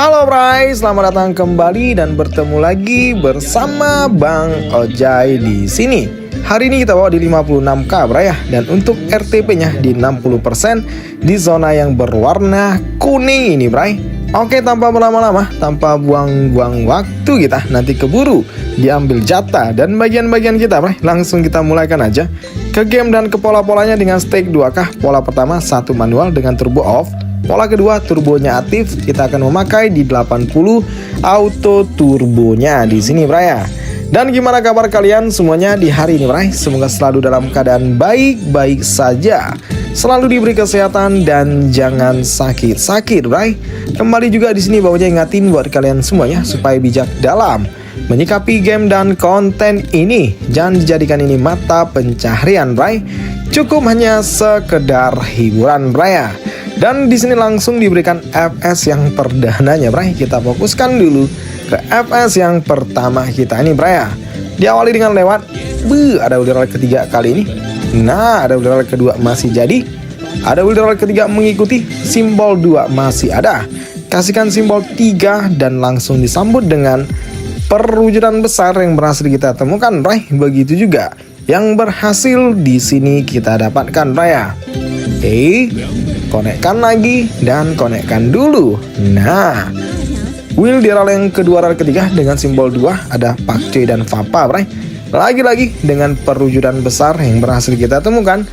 Halo Bray, selamat datang kembali dan bertemu lagi bersama Bang Ojai di sini. Hari ini kita bawa di 56k Bray ya, dan untuk RTP-nya di 60% di zona yang berwarna kuning ini Bray. Oke, tanpa berlama-lama, tanpa buang-buang waktu kita nanti keburu diambil jatah dan bagian-bagian kita Bray. Langsung kita mulaikan aja ke game dan ke pola-polanya dengan stake 2k. Pola pertama 1 manual dengan turbo off. Pola kedua turbonya aktif, kita akan memakai di 80 auto turbonya di sini Bray ya. Dan gimana kabar kalian semuanya di hari ini Bray? Semoga selalu dalam keadaan baik-baik saja, selalu diberi kesehatan dan jangan sakit-sakit Bray. Kembali juga di sini bawahnya ingatin buat kalian semuanya supaya bijak dalam menyikapi game dan konten ini. Jangan dijadikan ini mata pencaharian Bray, cukup hanya sekedar hiburan Bray ya. Dan di sini langsung diberikan FS yang perdananya Bray. Kita fokuskan dulu ke FS yang pertama kita ini Bray ya. Diawali dengan lewat ada withdrawal ketiga kali ini. Nah, ada withdrawal kedua masih jadi. Ada withdrawal ketiga mengikuti. Simbol 2 masih ada. Kasihkan simbol 3 dan langsung disambut dengan perwujudan besar yang berhasil kita temukan Bray. Begitu juga yang berhasil di sini kita dapatkan Bray ya. Oke, konekkan lagi dan konekkan dulu. Nah, wheel di rel yang kedua, rel ketiga dengan simbol 2 ada Pakcoy dan Papa Bray. Lagi-lagi dengan perwujudan besar yang berhasil kita temukan.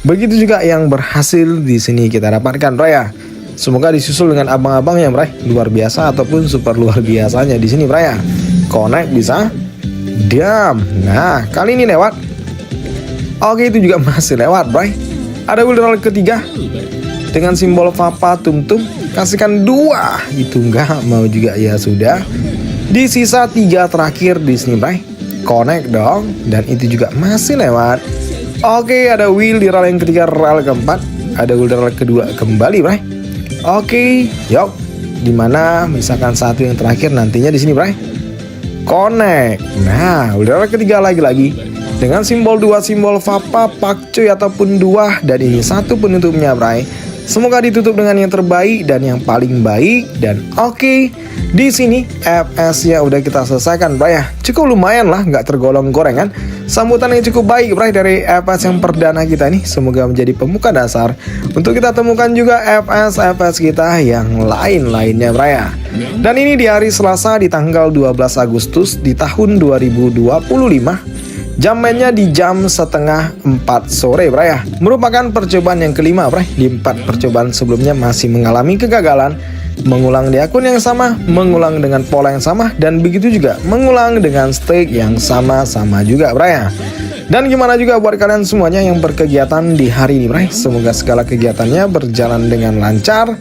Begitu juga yang berhasil di sini kita dapatkan Bray ya. Semoga disusul dengan abang-abangnya Bray, luar biasa ataupun super luar biasanya di sini Bray ya. Connect bisa. Diam. Nah, kali ini lewat. Oke, itu juga masih lewat Bray. Ada withdrawal ketiga dengan simbol Papa tum-tum. Kasihkan 2. Itu enggak mau juga ya sudah. Di sisa 3 terakhir di sini Bray. Connect dong. Dan itu juga masih lewat. Oke, ada wheel di rel yang ketiga, rel keempat. Ada wheel di rel kedua kembali Bray. Oke, yuk. Dimana misalkan satu yang terakhir nantinya di sini Bray. Connect. Nah, wheel di rel ketiga lagi-lagi dengan simbol 2, simbol Papa, Pakcoy ataupun 2. Dan ini satu penutupnya Bray. Semoga ditutup dengan yang terbaik dan yang paling baik. Dan oke, di sini FS-nya udah kita selesaikan Bray ya. Cukup lumayan lah, nggak tergolong gorengan. Sambutan yang cukup baik Bray dari FS yang perdana kita nih. Semoga menjadi pembuka dasar untuk kita temukan juga FS kita yang lain-lainnya Bray ya. Dan ini di hari Selasa di tanggal 12 Agustus di tahun 2025. Jam mainnya di jam setengah 4 sore Bray ya. Merupakan percobaan yang kelima Bray. Di 4 percobaan sebelumnya masih mengalami kegagalan. Mengulang di akun yang sama, mengulang dengan pola yang sama, dan begitu juga mengulang dengan stake yang sama-sama juga Bray ya. Dan gimana juga buat kalian semuanya yang berkegiatan di hari ini Bray. Semoga segala kegiatannya berjalan dengan lancar,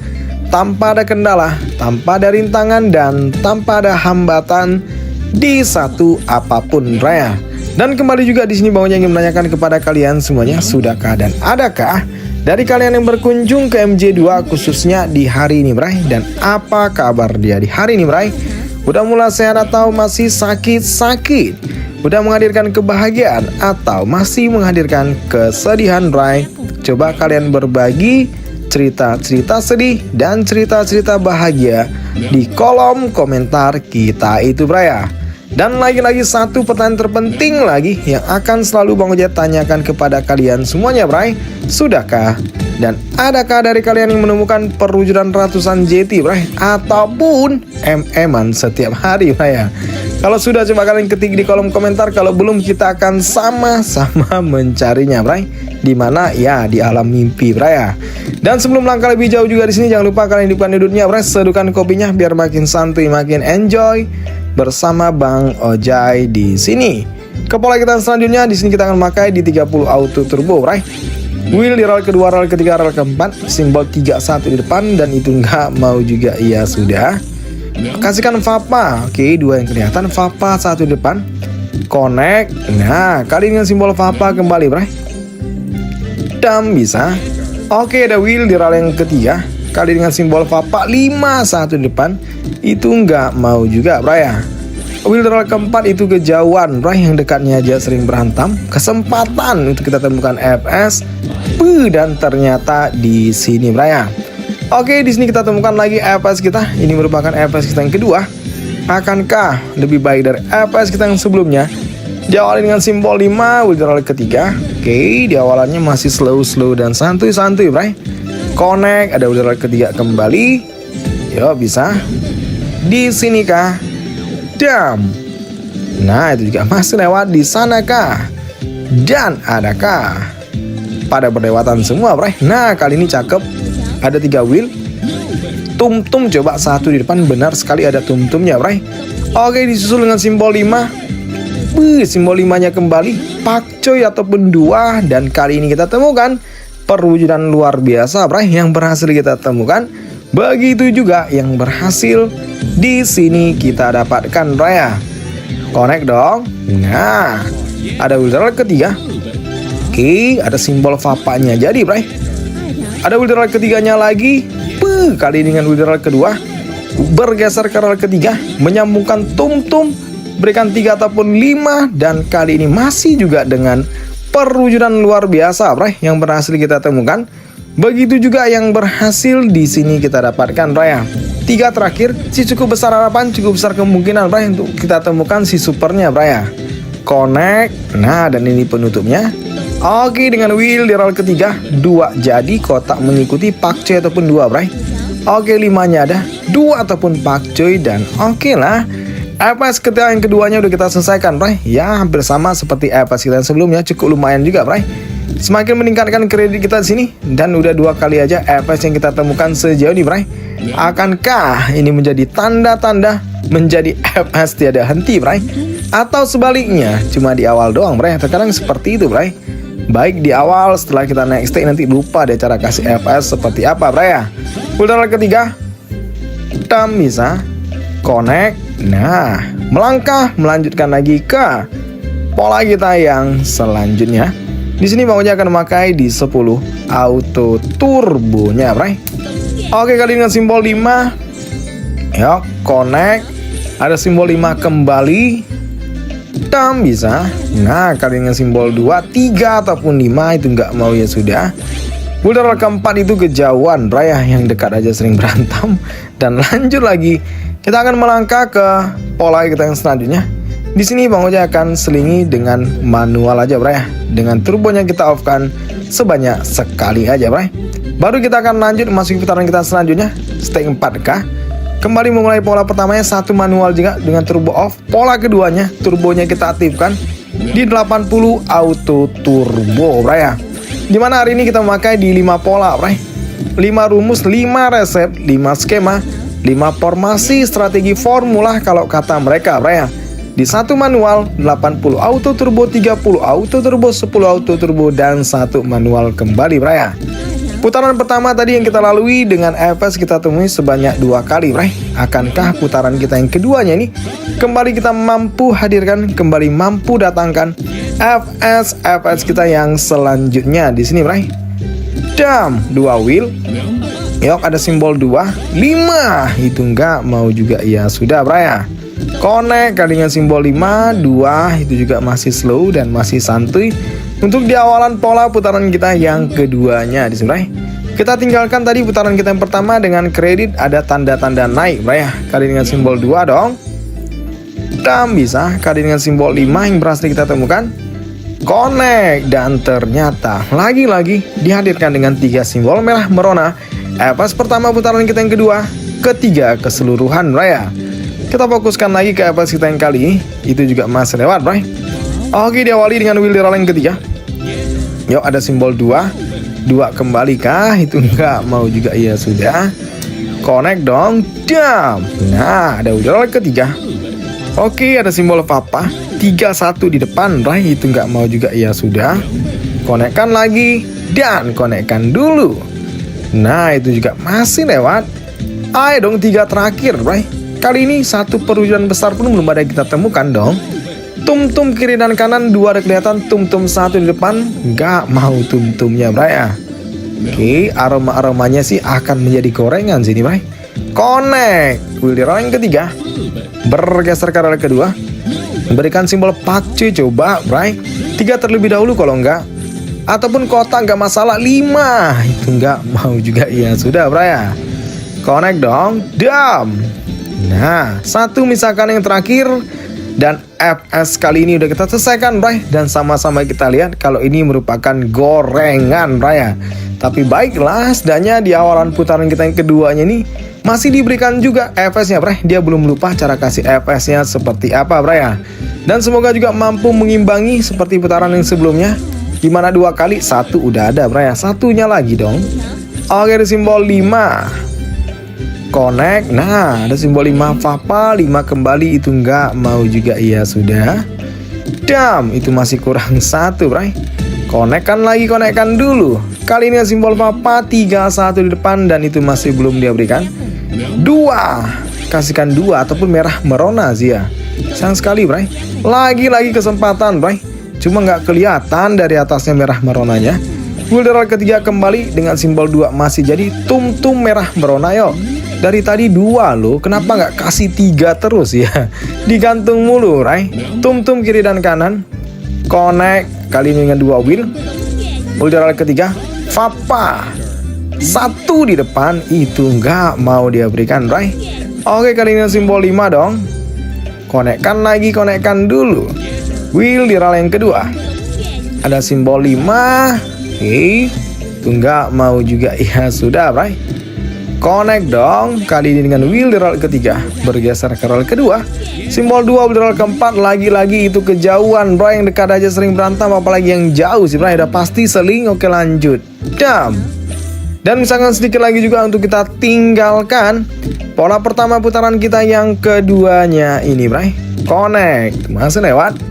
tanpa ada kendala, tanpa ada rintangan, dan tanpa ada hambatan di satu apapun Bray ya. Dan kembali juga di sini bawahnya ingin menanyakan kepada kalian semuanya, sudahkah dan adakah dari kalian yang berkunjung ke MJ2 khususnya di hari ini Bray? Dan apa kabar dia di hari ini Bray? Udah mulai sehat atau masih sakit-sakit? Udah menghadirkan kebahagiaan atau masih menghadirkan kesedihan Bray? Coba kalian berbagi cerita-cerita sedih dan cerita-cerita bahagia di kolom komentar kita itu Bray ya. Dan lagi-lagi satu pertanyaan terpenting lagi yang akan selalu Bang Ojai tanyakan kepada kalian semuanya Bray. Sudahkah dan adakah dari kalian yang menemukan perwujudan ratusan JT Bray? Ataupun MM-an setiap hari Bray ya? Kalau sudah coba kalian ketik di kolom komentar. Kalau belum kita akan sama-sama mencarinya Bray. Dimana ya di alam mimpi Bray ya. Dan sebelum langkah lebih jauh juga di sini jangan lupa kalian hidupkan duduknya Bray. Seduhkan kopinya biar makin santuy, makin enjoy bersama Bang Ojai di sini. Ke pola kita selanjutnya di sini kita akan memakai di 30 auto turbo Bray. Wheel di rel kedua, rel ketiga, rel keempat, simbol 31 di depan, dan itu enggak mau juga iya sudah. Kasihkan Papa. Oke, 2 yang kelihatan, Papa 1 di depan. Connect. Nah, kali dengan simbol Papa kembali Bray. Dan bisa. Oke, ada wheel di rel yang ketiga. Kali dengan simbol Papa 51 di depan. Itu enggak mau juga Bray ya. Wheel rel keempat itu kejauhan Bray, yang dekatnya aja sering berhantam. Kesempatan untuk kita temukan FS. Dan ternyata di sini Bray ya. Oke, di sini kita temukan lagi EPS kita. Ini merupakan EPS kita yang kedua. Akankah lebih baik dari EPS kita yang sebelumnya? Diawali dengan simbol 5, withdrawal ketiga. Oke, di awalannya masih slow dan santuy-santuy, bray. Connect, ada withdrawal ketiga kembali. Yo, bisa. Di sini kah? Dam. Nah, itu juga masih lewat. Di sana kah? Dan adakah? Pada berdewatan semua, bray. Nah, kali ini cakep. Ada 3 wheel. Tum-tum coba satu di depan. Benar sekali ada tum-tumnya, bray. Oke, disusul dengan simbol 5. Simbol 5-nya kembali. Pakcoy ataupun 2. Dan kali ini kita temukan perwujudan luar biasa, bray, yang berhasil kita temukan. Begitu juga yang berhasil di sini kita dapatkan, bray. Connect dong. Nah, ada withdrawal ketiga. Oke, ada simbol vapanya jadi, bray. Ada withdrawal ketiganya lagi. Kali ini dengan withdrawal kedua. Bergeser ke rel ketiga. Menyambungkan tum-tum. Berikan 3 ataupun 5. Dan kali ini masih juga dengan perwujudan luar biasa, bray, yang berhasil kita temukan. Begitu juga yang berhasil di sini kita dapatkan, bray. 3 terakhir. Si cukup besar harapan, cukup besar kemungkinan, bray, untuk kita temukan si supernya, bray. Connect. Nah, dan ini penutupnya. Oke, dengan wheel di rel ketiga 2 jadi kotak mengikuti pakcoy ataupun 2, bray. Oke, 5-nya ada 2 ataupun pakcoy. Dan oke lah, EPS kita yang keduanya udah kita selesaikan, bray. Ya, hampir sama seperti EPS kita yang sebelumnya. Cukup lumayan juga, bray. Semakin meningkatkan kredit kita di sini. Dan udah 2 kali aja EPS yang kita temukan sejauh ini, bray. Akankah ini menjadi tanda-tanda menjadi EPS tiada henti, bray? Atau sebaliknya, cuma di awal doang, bray. Terkadang seperti itu, bray. Baik di awal, setelah kita naik stake nanti lupa deh cara kasih EPS seperti apa, bray ya. Withdrawal ketiga. Tam bisa. Connect. Nah, melangkah melanjutkan lagi ke pola kita yang selanjutnya. Di sini Bang Oja akan memakai di 10 auto turbonya, bray. Oke, kali dengan simbol 5. Yuk, connect. Ada simbol 5 kembali. Tam bisa. Nah, kali dengan simbol 2, 3 ataupun 5 itu nggak mau ya sudah. Withdrawal keempat itu kejauhan, bray, yang dekat aja sering berantem. Dan lanjut lagi, kita akan melangkah ke pola kita yang selanjutnya. Di sini Bang Oja akan selingi dengan manual aja, bray. Dengan turbonya kita off kan sebanyak sekali aja, bray. Baru kita akan lanjut masuk putaran kita selanjutnya, stake 4K. Kembali memulai pola pertamanya 1 manual juga dengan turbo off. Pola keduanya turbonya kita aktifkan di 80 auto turbo, bray. Dimana hari ini kita memakai di 5 pola, bray. 5 rumus, 5 resep, 5 skema, 5 formasi strategi formula kalau kata mereka, bray. Di 1 manual, 80 auto turbo, 30 auto turbo, 10 auto turbo, dan 1 manual kembali, bray. Putaran pertama tadi yang kita lalui dengan EPS kita temui sebanyak 2 kali, bray. Akankah putaran kita yang keduanya ini kembali kita mampu hadirkan, kembali mampu datangkan EPS kita yang selanjutnya di sini, bray. Dam, 2 wheel. Yuk, ada simbol 2, 5. Itu enggak mau juga ya sudah, bray. Connect kali dengan simbol 5, 2 itu juga masih slow dan masih santuy. Untuk di awalan pola putaran kita yang keduanya di sini, bray. Kita tinggalkan tadi putaran kita yang pertama dengan kredit ada tanda-tanda naik, bray. Kali dengan simbol 2 dong. Dan bisa kali dengan simbol 5 yang berhasil kita temukan. Connect dan ternyata lagi-lagi dihadirkan dengan 3 simbol merah merona. EPS pertama putaran kita yang kedua, ketiga keseluruhan, bray. Kita fokuskan lagi ke EPS kita yang kali ini. Itu juga masih lewat, bray. Oke, diawali dengan wheel di rel yang ketiga. Yuk, ada simbol 2 kembali kah? Itu enggak mau juga ya sudah. Connect dong. Dam. Nah, ada withdrawal ketiga. Oke, ada simbol papa 31 di depan, bray. Itu enggak mau juga ya sudah. Konekkan lagi dan konekkan dulu. Nah, itu juga masih lewat. Ayo dong 3 terakhir, bray. Kali ini 1 perwujudan besar pun belum ada yang kita temukan dong. Tum-tum kiri dan kanan 2 ada kelihatan, tum-tum 1 di depan nggak mau tum-tumnya, bray. Oke, aroma-aromanya sih akan menjadi gorengan sini, bray. Connect wheel di rel yang ketiga. Bergeser ke rel kedua. Berikan simbol pakcoy coba, bray. 3 terlebih dahulu kalau enggak. Ataupun kotak nggak masalah 5. Itu nggak mau juga, ya sudah bray ya. Connect dong, dam. Nah, satu misalkan yang terakhir. Dan FS kali ini udah kita selesaikan bray. Dan sama-sama kita lihat kalau ini merupakan gorengan bray ya. Tapi baiklah, setidaknya di awalan putaran kita yang keduanya nih masih diberikan juga FS-nya bray. Dia belum lupa cara kasih FS-nya seperti apa bray ya. Dan semoga juga mampu mengimbangi seperti putaran yang sebelumnya, dimana 2 kali, 1 udah ada bray ya. Satunya lagi dong. Oke, ada simbol 5. Connect, nah ada simbol 5 Papa, 5 kembali, itu nggak mau juga, iya sudah. Dam, itu masih kurang 1 bray. Konekkan lagi, konekkan dulu. Kali ini simbol Papa, 3-1 di depan dan itu masih belum dia berikan. 2, kasihkan 2 ataupun merah merona sih ya. Sayang sekali bray. Lagi-lagi kesempatan bray, cuma nggak kelihatan dari atasnya merah meronanya. Wilderal ketiga kembali dengan simbol 2 masih jadi tum-tum merah merona yo. Dari tadi 2 loh, kenapa nggak kasih 3 terus ya? Digantung mulu, Ray. Tum-tum kiri dan kanan. Connect, kali ini dengan 2 wheel. Wilderal ketiga, Papa. 1 di depan, itu nggak mau dia berikan, Ray. Oke, kali ini simbol 5 dong. Konekkan lagi, konekkan dulu. Wilderal yang kedua. Ada simbol 5. Oke, itu nggak mau juga, ya sudah, Ray. Connect dong, kali ini dengan Wilderal ketiga. Bergeser ke roll kedua. Simbol 2, Wilderal keempat. Lagi-lagi itu kejauhan bro, yang dekat aja sering berantem, apalagi yang jauh sih bro, udah pasti seling. Oke lanjut, dam. Dan misalkan sedikit lagi juga untuk kita tinggalkan pola pertama putaran kita yang keduanya ini bro. Connect, masih lewat.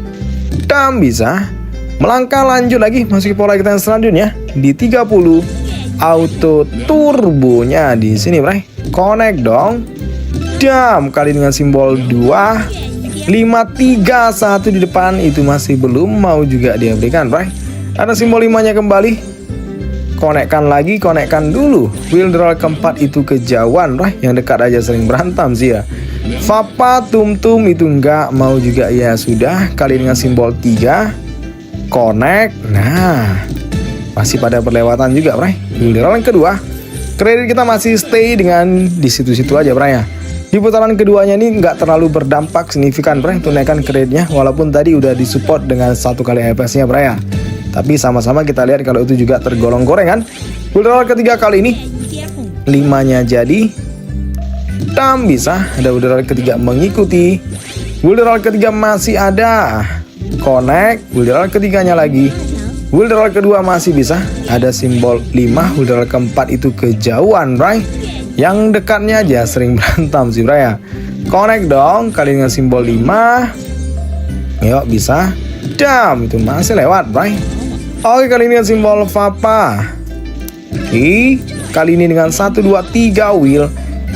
Dam bisa. Melangkah lanjut lagi, masuk ke pola kita yang selanjutnya. Di 30 auto turbonya di sini, bray. Connect dong. Dam, kali dengan simbol 2. 5, 3, 1 di depan, itu masih belum mau juga dia berikan, bray. Ada simbol 5-nya kembali. Konekkan lagi, konekkan dulu. Wilderal keempat itu kejauhan, bray. Yang dekat aja sering berantem sih ya. Papa, tum-tum itu enggak mau juga, ya sudah. Kali dengan simbol 3. Connect. Nah, masih pada berlewatan juga, bray. Wilderal yang kedua. Kredit kita masih stay dengan di situ-situ aja, bray ya. Di putaran keduanya ini nggak terlalu berdampak signifikan, bray, tunaikan kreditnya. Walaupun tadi udah disupport dengan 1 kali FS-nya, bray ya. Tapi sama-sama kita lihat kalau itu juga tergolong gorengan. Wilderal ketiga kali ini 5-nya jadi. Tam bisa. Ada Wilderal ketiga mengikuti. Wilderal ketiga masih ada. Connect. Wilderal ketiganya lagi. Wilderal kedua masih bisa. Ada simbol 5. Wilderal keempat itu kejauhan, bray. Yang dekatnya aja sering berantem sih, bray ya. Connect dong. Kali dengan simbol 5. Yuk bisa. Dam, itu masih lewat, bray. Oke, kali ini dengan simbol Papa. Oke, kali ini dengan 1, 2, 3 wheel.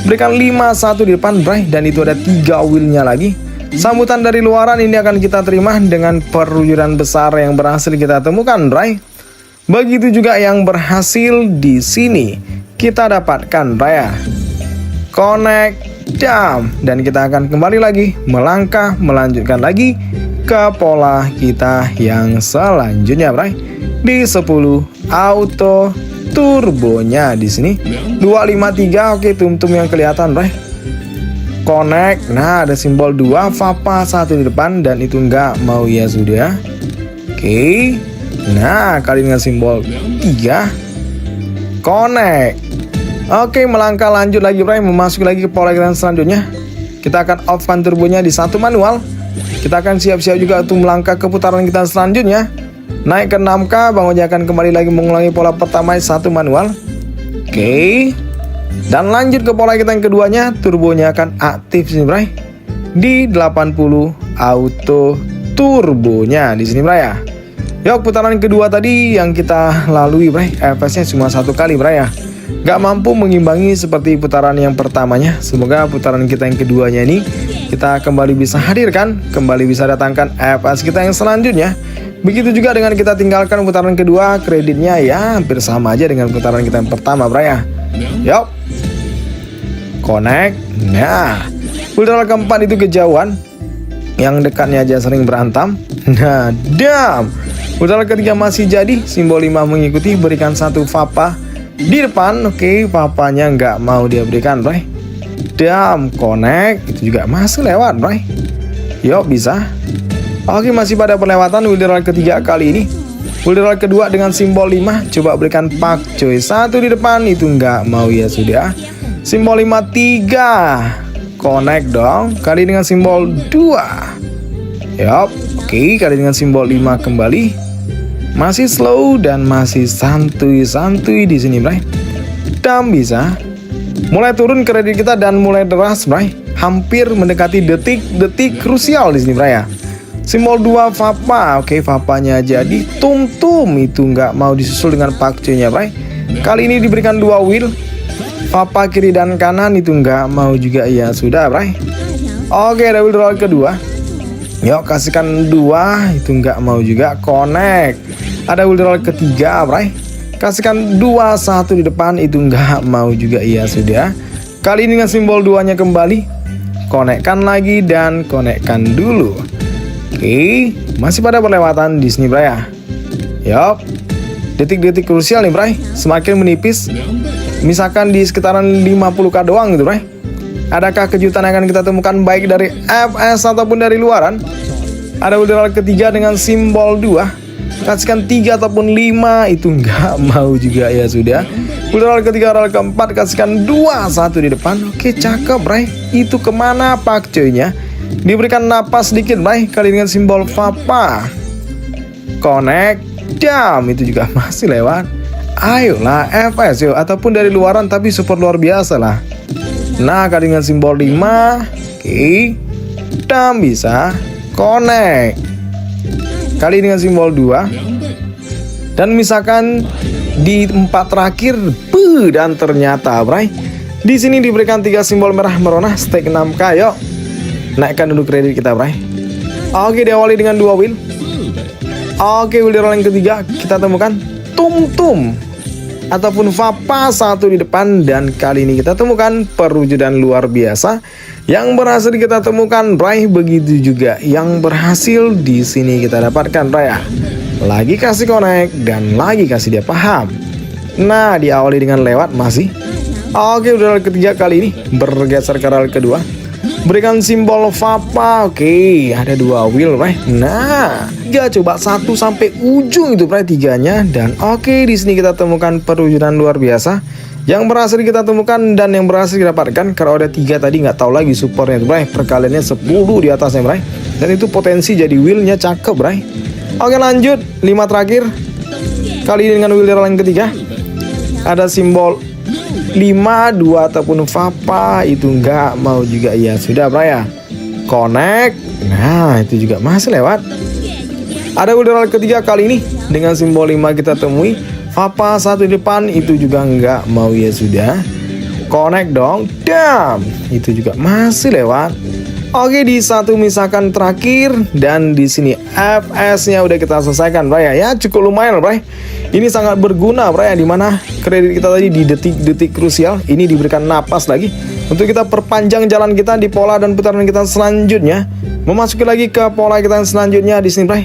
Berikan 5, 1 di depan, bray. Dan itu ada 3 wheelnya lagi. Sambutan dari luaran ini akan kita terima dengan perwujudan besar yang berhasil kita temukan, bray. Begitu juga yang berhasil di sini kita dapatkan, bray. Connect, jam, dan kita akan kembali lagi melangkah melanjutkan lagi ke pola kita yang selanjutnya, bray. Di 10 auto turbonya di sini 253. Oke, tum-tum yang kelihatan, bray. Connect. Nah, ada simbol 2, Papa 1 di depan dan itu enggak mau, ya sudah. Oke. Nah, kali dengan simbol 3. Connect. Oke, melangkah lanjut lagi, bray, memasuki lagi ke pola kita selanjutnya. Kita akan off-kan turbonya di 1 manual. Kita akan siap-siap juga untuk melangkah ke putaran kita selanjutnya. Naik ke 6K, Bang Oja akan kembali lagi mengulangi pola pertama 1 manual. Oke. Dan lanjut ke pola kita yang keduanya, turbonya akan aktif sini, bray. Di 80 auto turbonya di sini, bray ya. Yuk, putaran kedua tadi yang kita lalui, bray, FS-nya cuma 1 kali, bray ya. Gak mampu mengimbangi seperti putaran yang pertamanya. Semoga putaran kita yang keduanya ini kita kembali bisa hadirkan, kembali bisa datangkan FS kita yang selanjutnya. Begitu juga dengan kita tinggalkan putaran kedua, kreditnya ya hampir sama aja dengan putaran kita yang pertama, bray ya. Yuk, connect. Nah, Wilderal keempat itu kejauhan, yang dekatnya aja sering berantem. Nah, dam, Putaran ketiga masih jadi, simbol 5 mengikuti, berikan 1 Papa di depan. Oke, papanya nggak mau dia berikan, bray. Dam, connect, itu juga masih lewat, bray. Yuk, bisa. Oke, masih pada perlewatan wilderal ketiga kali ini. Wilderal kedua dengan simbol 5, coba berikan pak coy. 1 di depan, itu nggak mau ya sudah. Simbol 5 3. Connect dong, kali dengan simbol 2. Yup, oke, kali dengan simbol 5 kembali. Masih slow dan masih santuy-santuy di sini, bray. Dan bisa. Mulai turun kredit kita dan mulai deras, bray. Hampir mendekati detik-detik krusial di sini, bray ya. Simbol 2 Papa, oke, Papanya jadi. Tum-tum itu nggak mau disusul dengan pakcoynya, bray. Kali ini diberikan 2 wheel. Papa kiri dan kanan itu nggak mau juga, ya sudah, bray. Oke, ada wheel roll kedua. Yuk, kasihkan 2, itu nggak mau juga. Connect. Ada wheel ketiga, bray. Kasihkan 2 1 di depan, itu nggak mau juga, iya sudah. Kali ini dengan simbol 2-nya kembali. Konekkan lagi dan konekkan dulu. Oke, masih pada perlewatan di sini, bray ya. Yup. Detik-detik krusial nih, bray. Semakin menipis. Misalkan di sekitaran 50k doang gitu, bray. Adakah kejutan yang akan kita temukan baik dari FS ataupun dari luaran? Ada wheel ketiga dengan simbol 2. Kasihkan 3 ataupun 5, itu nggak mau juga, ya sudah. Wheel ketiga, roll keempat, kasihkan 2 1 di depan. Oke, cakep, bray. Itu kemana pak coynya? Diberikan napas sedikit, bray. Kali dengan simbol Papa. Connect. Jam, itu juga masih lewat. Ayolah FS yuk, ataupun dari luaran tapi super luar biasa lah. Nah, kali dengan simbol 5. Oke. Dan bisa. Connect. Kali dengan simbol 2. Dan misalkan di 4 terakhir, dan ternyata, bray, di sini diberikan 3 simbol merah merona, stake 6k. Yuk, naikkan dulu kredit kita, bray. Oke, diawali dengan 2 wheel. Oke, wheel roll yang ketiga kita temukan tum-tum ataupun Papa 1 di depan, dan kali ini kita temukan perwujudan luar biasa yang berhasil kita temukan, bray. Begitu juga yang berhasil di sini kita dapatkan, bray. Lagi kasih connect dan lagi kasih dia paham. Nah, diawali dengan lewat masih. Oke, udah ketiga kali ini bergeser ke rel kedua. Berikan simbol Papa. Oke, ada 2 wheel, bray. Nah, 3, coba 1 sampai ujung itu, bray, 3-nya. Dan oke, di sini kita temukan perwujudan luar biasa yang berhasil kita temukan dan yang berhasil kita dapatkan. Kalau ada 3 tadi nggak tahu lagi supportnya itu, bray. Perkaliannya 10 di atasnya, bray. Dan itu potensi jadi wheelnya cakep, bray. Oke, lanjut 5 terakhir. Kali ini dengan wheel yang ketiga. Ada simbol 5 2 ataupun Papa, itu nggak mau juga, ya sudah, bray ya. Connect. Nah, itu juga masih lewat. Ada wheel ketiga kali ini dengan simbol 5 kita temui. Papa 1 di depan, itu juga nggak mau, ya sudah. Connect dong. Damn, itu juga masih lewat. Oke, di 1 misalkan terakhir, dan di sini FS-nya udah kita selesaikan, bray. Ya, cukup lumayan, bray. Ini sangat berguna, bray, dimana kredit kita tadi di detik-detik krusial ini diberikan napas lagi untuk kita perpanjang jalan kita di pola dan putaran kita selanjutnya. Memasuki lagi ke pola kita yang selanjutnya di sini, bray.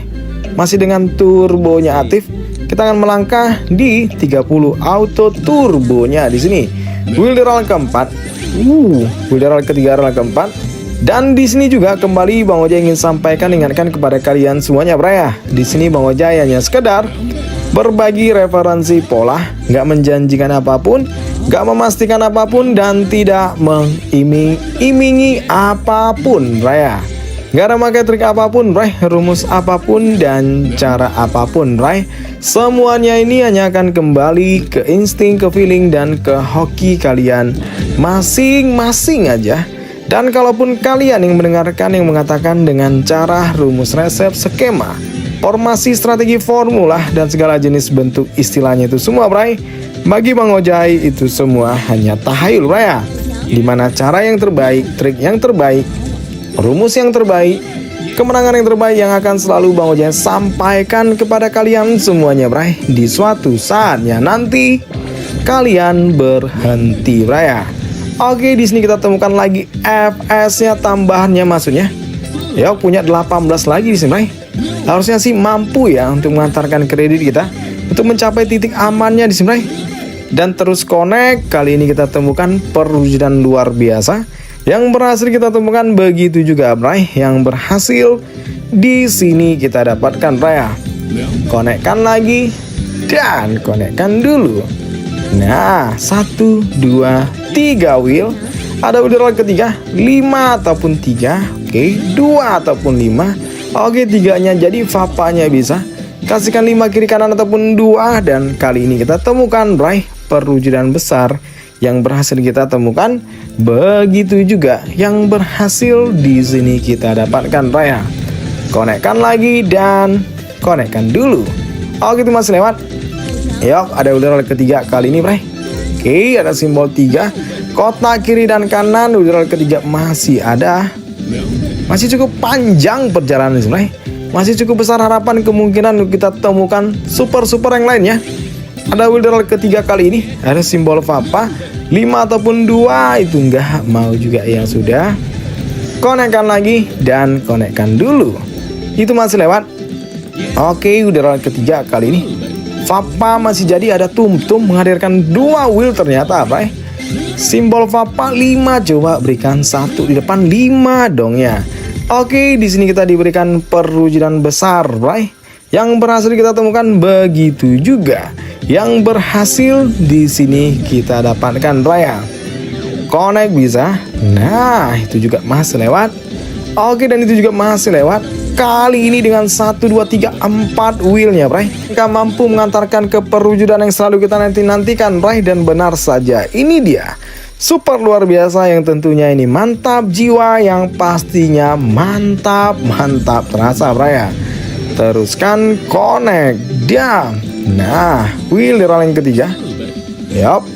Masih dengan turbonya aktif. Kita akan melangkah di 30 auto turbonya di sini. Wheel roll keempat. Wheel roll ketiga, roll keempat. Dan di sini juga kembali Bang Ojai ingin sampaikan, ingatkan kepada kalian semuanya, bray ya. Di sini Bang Ojai hanya sekedar berbagi referensi pola, nggak menjanjikan apapun, nggak memastikan apapun, dan tidak mengiming-imingi apapun, bray ya. Nggak ada pakai trik apapun, bray, rumus apapun, dan cara apapun, bray. Semuanya ini hanya akan kembali ke insting, ke feeling, dan ke hoki kalian masing-masing aja. Dan kalaupun kalian yang mendengarkan yang mengatakan dengan cara, rumus, resep, skema, formasi, strategi, formula, dan segala jenis bentuk istilahnya itu semua, bray, bagi Bang Ojai itu semua hanya tahayul, bray ya. Dimana cara yang terbaik, trik yang terbaik, rumus yang terbaik, kemenangan yang terbaik yang akan selalu Bang Ojai sampaikan kepada kalian semuanya, bray. Di suatu saatnya nanti kalian berhenti, bray ya. Oke, di sini kita temukan lagi FS-nya, tambahannya maksudnya. Ya, punya 18 lagi di sini, Bray. Harusnya sih mampu ya untuk mengantarkan kredit kita untuk mencapai titik amannya di sini, Bray. Dan terus connect, kali ini kita temukan perwujudan luar biasa yang berhasil kita temukan. Begitu juga, Bray, yang berhasil di sini kita dapatkan, Bray ya. Konekkan lagi dan konekkan dulu. Nah, 1, 2, 3 wheel. Ada wheel ketiga 5 ataupun 3. Oke, 2 ataupun 5. Oke, 3-nya jadi Vapanya bisa. Kasihkan 5 kiri kanan ataupun 2. Dan kali ini kita temukan, Bray, perwujudan besar yang berhasil kita temukan. Begitu juga yang berhasil di sini kita dapatkan, Bray. Konekkan lagi dan konekkan dulu. Oke, itu masih lewat. Yuk, ada udara ketiga kali ini, Bray. Oke, ada simbol 3. Kotak kiri dan kanan, udara ketiga masih ada. Masih cukup panjang perjalanan ini, Bray. Masih cukup besar harapan kemungkinan untuk kita temukan super-super yang lainnya. Ada udara ketiga kali ini, ada simbol Vapa. 5 ataupun 2 itu enggak mau juga ya sudah. Konekkan lagi dan konekkan dulu. Itu masih lewat. Oke, udara ketiga kali ini Vapa masih jadi, ada tum-tum menghadirkan 2 wheel ternyata, Bray. Simbol Vapa 5, coba berikan 1 di depan 5 dong ya. Oke, di sini kita diberikan perwujudan besar, Bray, yang berhasil kita temukan. Begitu juga yang berhasil di sini kita dapatkan, Bray. Connect bisa. Nah, itu juga masih lewat. Oke, dan itu juga masih lewat. Kali ini dengan 1, 2, 3, 4 wheelnya, Bray. Kita mampu mengantarkan ke perwujudan yang selalu kita nantikan, Bray. Dan benar saja, ini dia super luar biasa yang tentunya ini mantap jiwa, yang pastinya mantap terasa, Bray. Teruskan connect dia. Nah, wheel di roll yang ketiga. Yup.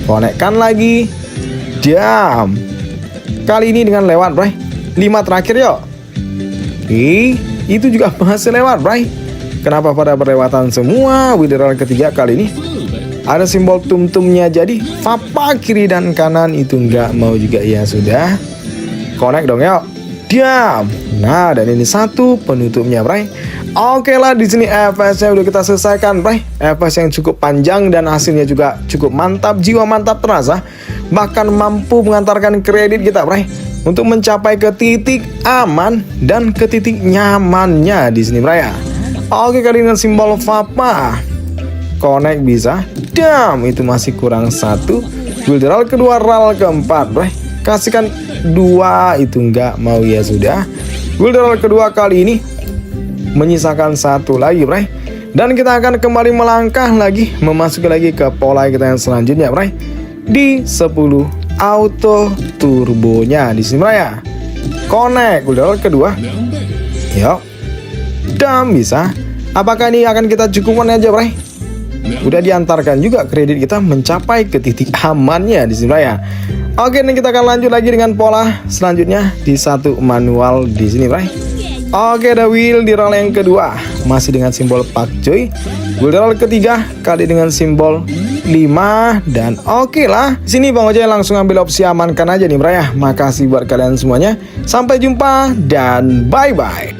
Konekkan lagi. Jam. Kali ini dengan lewat, Bray. 5 terakhir yuk. Oke, itu juga masih lewat, Bray. Kenapa pada berlewatan semua? Wheel ketiga kali ini ada simbol tum-tumnya, jadi Vapa kiri dan kanan itu nggak mau juga ya sudah. Connect dong yuk. Diam. Nah, dan ini 1 penutupnya, Bray. Oke lah, di sini FS-nya udah kita selesaikan, Bray. FS yang cukup panjang dan hasilnya juga cukup mantap, jiwa mantap terasa. Bahkan mampu mengantarkan kredit kita, Bray, untuk mencapai ke titik aman dan ke titik nyamannya di sini, Bray. Oke, kali ini simbol Vapa. Connect bisa. Dam, itu masih kurang 1. Wheel kedua, roll keempat, Bray. Kasihkan 2, itu enggak mau ya sudah. Wheel kedua kali ini menyisakan 1 lagi, Bray. Dan kita akan kembali melangkah lagi, memasuki lagi ke pola kita yang selanjutnya, Bray. Di 10 auto turbonya di sini, Bray. Connect udah kedua. Yuk. Dan bisa. Apakah ini akan kita cukupkan aja, Bray? Udah diantarkan juga kredit kita mencapai ke titik amannya di sini, Bray. Oke, dan kita akan lanjut lagi dengan pola selanjutnya di 1 manual di sini, Bray. Oke, ada wheel di roll yang kedua masih dengan simbol pakcoy. Wheel di roll ketiga kali dengan simbol 5. Dan oke lah, sini Bang Ojai langsung ambil opsi amankan aja nih, Bray. Makasih buat kalian semuanya. Sampai jumpa dan bye-bye.